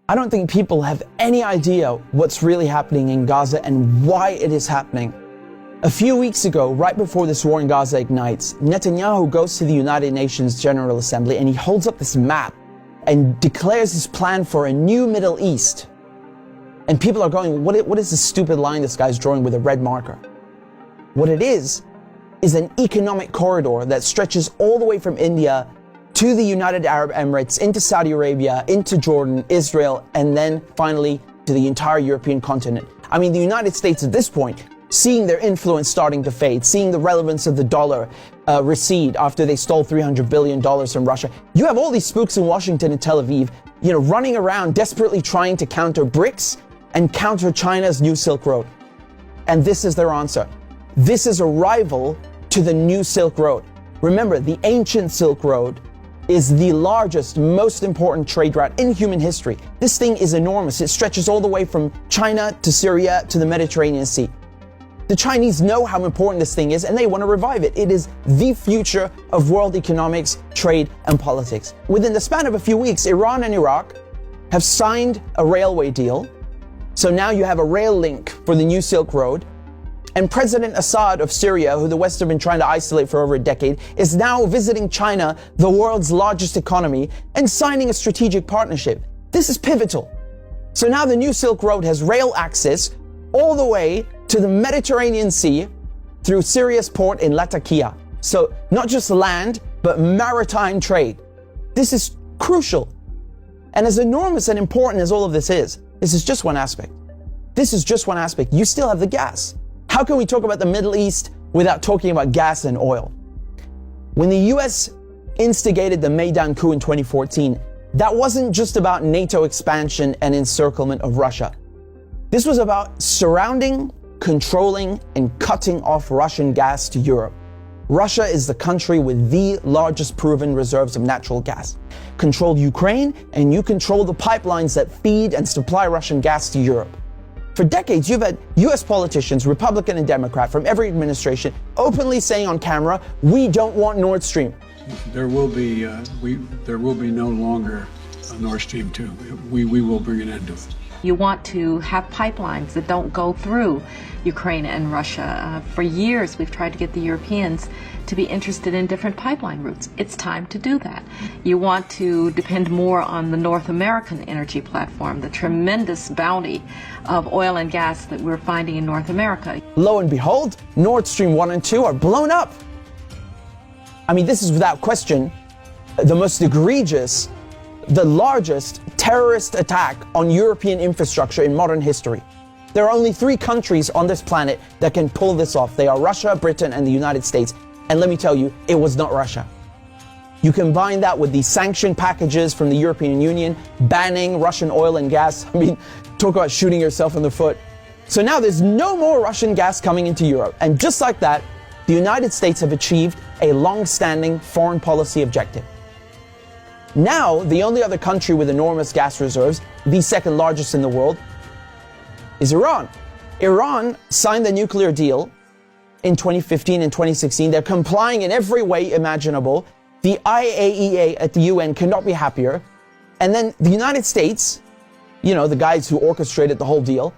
I don't think people have any idea what's really happening in Gaza and why it is happening. A few weeks ago, right before this war in Gaza ignites, Netanyahu goes to the United Nations General Assembly and he holds up this map and declares his plan for a new Middle East. And people are going, what is this stupid line this guy's drawing with a red marker? What it is an economic corridor that stretches all the way from India to the United Arab Emirates, into Saudi Arabia, into Jordan, Israel, and then finally to the entire European continent. I mean, the United States at this point, seeing their influence starting to fade, seeing the relevance of the dollar recede after they stole $300 billion from Russia. You have all these spooks in Washington and Tel Aviv, running around desperately trying to counter BRICS and counter China's new Silk Road. And this is their answer. This is a rival to the new Silk Road. Remember, the ancient Silk Road is the largest, most important trade route in human history. This thing is enormous. It stretches all the way from China to Syria to the Mediterranean Sea. The Chinese know how important this thing is and they want to revive it. It is the future of world economics, trade, and politics. Within the span of a few weeks, Iran and Iraq have signed a railway deal. So now you have a rail link for the new Silk Road. And President Assad of Syria, who the West have been trying to isolate for over a decade, is now visiting China, the world's largest economy, and signing a strategic partnership. This is pivotal. So now the new Silk Road has rail access all the way to the Mediterranean Sea through Syria's port in Latakia. So not just land, but maritime trade. This is crucial. And as enormous and important as all of this is just one aspect. This is just one aspect. You still have the gas. How can we talk about the Middle East without talking about gas and oil? When the US instigated the Maidan coup in 2014, that wasn't just about NATO expansion and encirclement of Russia. This was about surrounding, controlling, and cutting off Russian gas to Europe. Russia is the country with the largest proven reserves of natural gas. Control Ukraine, and you control the pipelines that feed and supply Russian gas to Europe. For decades, you've had US politicians, Republican and Democrat, from every administration, openly saying on camera, we don't want Nord Stream. There will be no longer a Nord Stream 2. We will bring an end to it. You want to have pipelines that don't go through Ukraine and Russia. For years, we've tried to get the Europeans to be interested in different pipeline routes. It's time to do that. You want to depend more on the North American energy platform, the tremendous bounty of oil and gas that we're finding in North America. Lo and behold, Nord Stream 1 and 2 are blown up. I mean, this is without question the most egregious, the largest terrorist attack on European infrastructure in modern history. There are only 3 countries on this planet that can pull this off. They are Russia, Britain, and the United States. And let me tell you, it was not Russia. You combine that with the sanction packages from the European Union, banning Russian oil and gas. I mean, talk about shooting yourself in the foot. So now there's no more Russian gas coming into Europe. And just like that, the United States have achieved a long-standing foreign policy objective. Now, the only other country with enormous gas reserves, the second largest in the world, is Iran. Iran signed the nuclear deal in 2015 and 2016. They're complying in every way imaginable. The IAEA at the UN cannot be happier. And then the United States, the guys who orchestrated the whole deal,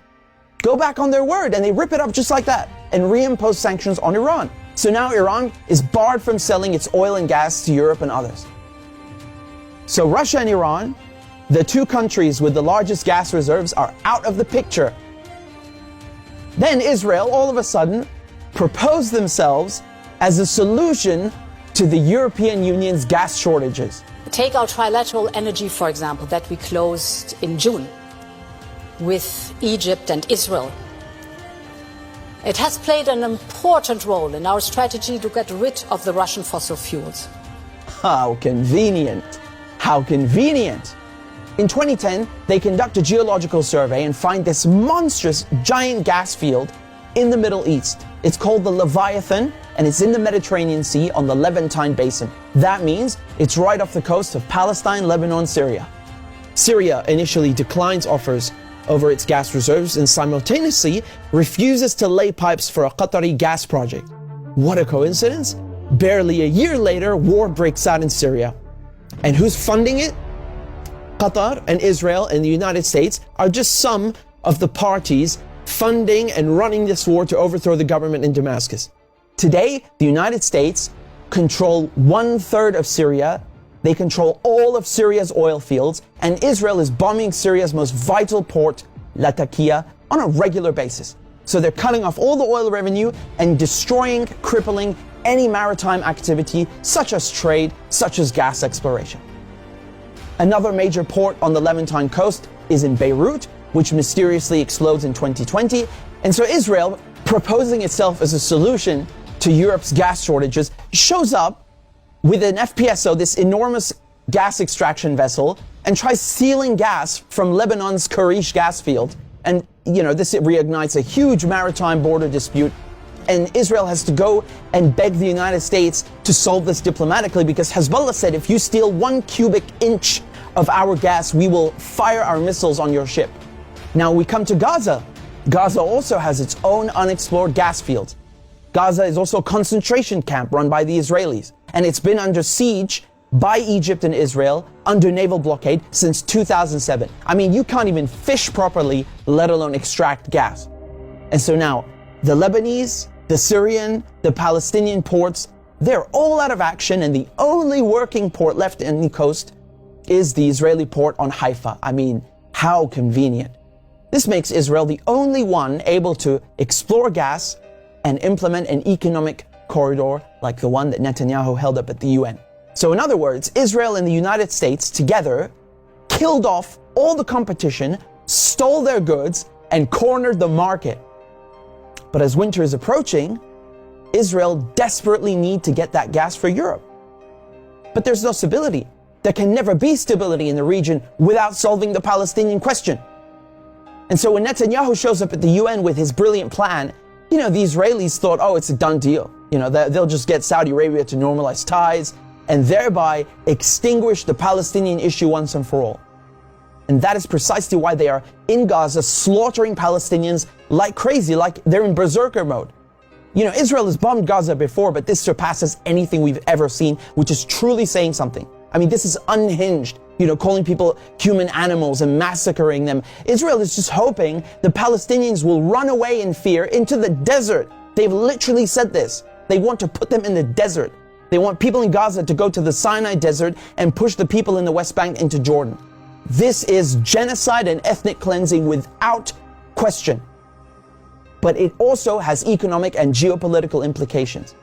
go back on their word and they rip it up just like that and reimpose sanctions on Iran. So now Iran is barred from selling its oil and gas to Europe and others. So Russia and Iran, the 2 countries with the largest gas reserves, are out of the picture. Then Israel, all of a sudden, proposed themselves as a solution to the European Union's gas shortages. Take our trilateral energy, for example, that we closed in June with Egypt and Israel. It has played an important role in our strategy to get rid of the Russian fossil fuels. How convenient. How convenient. In 2010, they conduct a geological survey and find this monstrous giant gas field in the Middle East. It's called the Leviathan, and it's in the Mediterranean Sea on the Levantine Basin. That means it's right off the coast of Palestine, Lebanon, Syria. Syria initially declines offers over its gas reserves and simultaneously refuses to lay pipes for a Qatari gas project. What a coincidence! Barely a year later, war breaks out in Syria. And who's funding it? Qatar and Israel and the United States are just some of the parties funding and running this war to overthrow the government in Damascus. Today, the United States control 1/3 of Syria. They control all of Syria's oil fields, and Israel is bombing Syria's most vital port, Latakia, on a regular basis. So they're cutting off all the oil revenue and destroying, crippling any maritime activity, such as trade, such as gas exploration. Another major port on the Levantine coast is in Beirut, which mysteriously explodes in 2020. And so Israel, proposing itself as a solution to Europe's gas shortages, shows up with an FPSO, this enormous gas extraction vessel, and tries stealing gas from Lebanon's Karish gas field. And, this reignites a huge maritime border dispute. And Israel has to go and beg the United States to solve this diplomatically, because Hezbollah said, if you steal 1 cubic inch of our gas, we will fire our missiles on your ship. Now we come to Gaza. Gaza also has its own unexplored gas fields. Gaza is also a concentration camp run by the Israelis, and it's been under siege by Egypt and Israel under naval blockade since 2007. I mean, you can't even fish properly, let alone extract gas. And so now, the Lebanese, the Syrian, the Palestinian ports, they're all out of action, and the only working port left in the coast is the Israeli port on Haifa. I mean, how convenient. This makes Israel the only one able to explore gas and implement an economic corridor like the one that Netanyahu held up at the UN. So in other words, Israel and the United States together killed off all the competition, stole their goods, and cornered the market. But as winter is approaching, Israel desperately needs to get that gas for Europe. But there's no stability. There can never be stability in the region without solving the Palestinian question. And so when Netanyahu shows up at the UN with his brilliant plan, the Israelis thought, oh, it's a done deal. They'll just get Saudi Arabia to normalize ties and thereby extinguish the Palestinian issue once and for all. And that is precisely why they are in Gaza slaughtering Palestinians like crazy, like they're in berserker mode. Israel has bombed Gaza before, but this surpasses anything we've ever seen, which is truly saying something. I mean, this is unhinged, calling people human animals and massacring them. Israel is just hoping the Palestinians will run away in fear into the desert. They've literally said this. They want to put them in the desert. They want people in Gaza to go to the Sinai desert and push the people in the West Bank into Jordan. This is genocide and ethnic cleansing without question. But it also has economic and geopolitical implications.